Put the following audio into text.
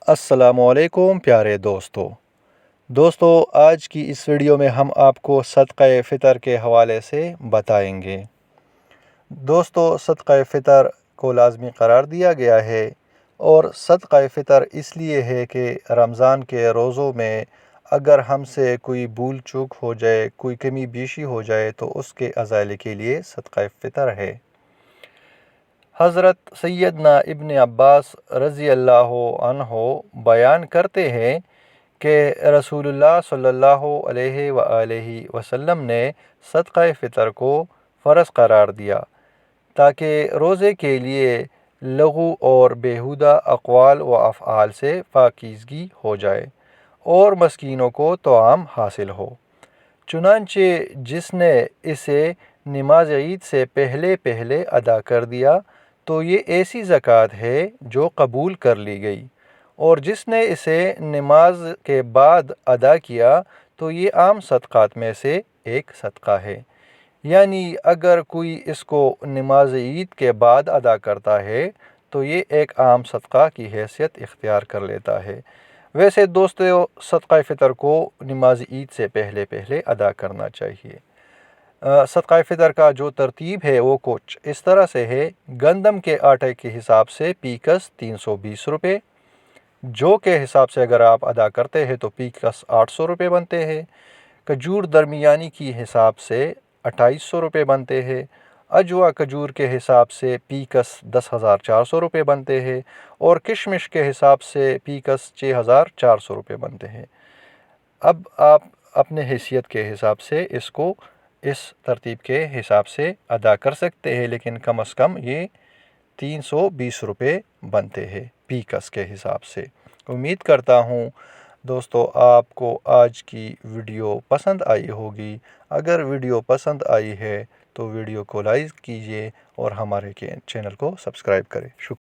السلام علیکم پیارے دوستو آج کی اس ویڈیو میں ہم آپ کو صدقہ فطر کے حوالے سے بتائیں گے۔ دوستو صدقہ فطر کو لازمی قرار دیا گیا ہے، اور صدقہ فطر اس لیے ہے کہ رمضان کے روزوں میں اگر ہم سے کوئی بھول چوک ہو جائے، کوئی کمی بیشی ہو جائے تو اس کے ازالے کے لیے صدقہ فطر ہے۔ حضرت سیدنا ابن عباس رضی اللہ عنہ بیان کرتے ہیں کہ رسول اللہ صلی اللہ علیہ وآلہ وسلم نے صدقہ فطر کو فرض قرار دیا تاکہ روزے کے لیے لغو اور بیہودہ اقوال و افعال سے پاکیزگی ہو جائے اور مسکینوں کو طعام حاصل ہو۔ چنانچہ جس نے اسے نماز عید سے پہلے ادا کر دیا تو یہ ایسی زکوٰۃ ہے جو قبول کر لی گئی، اور جس نے اسے نماز کے بعد ادا کیا تو یہ عام صدقات میں سے ایک صدقہ ہے۔ یعنی اگر کوئی اس کو نماز عید کے بعد ادا کرتا ہے تو یہ ایک عام صدقہ کی حیثیت اختیار کر لیتا ہے۔ ویسے دوستو صدقہ فطر کو نماز عید سے پہلے ادا کرنا چاہیے۔ صدقہ فطر کا جو ترتیب ہے وہ کچھ اس طرح سے ہے: گندم کے آٹے کے حساب سے پی کس 320 روپے، جو کے حساب سے اگر آپ ادا کرتے ہیں تو پی کس 800 روپے بنتے ہیں، کھجور درمیانی کی حساب سے 2800 روپے بنتے ہیں، اجوا کھجور کے حساب سے پی کس 10,400 روپے بنتے ہیں، اور کشمش کے حساب سے پی کس 6,400 روپے بنتے ہیں۔ اب آپ اپنے حیثیت کے حساب سے اس کو اس ترتیب کے حساب سے ادا کر سکتے ہیں، لیکن کم از کم یہ 320 روپے بنتے ہیں پی کس کے حساب سے۔ امید کرتا ہوں دوستو آپ کو آج کی ویڈیو پسند آئی ہوگی۔ اگر ویڈیو پسند آئی ہے تو ویڈیو کو لائک کیجیے اور ہمارے چینل کو سبسکرائب کریں۔ شکریہ۔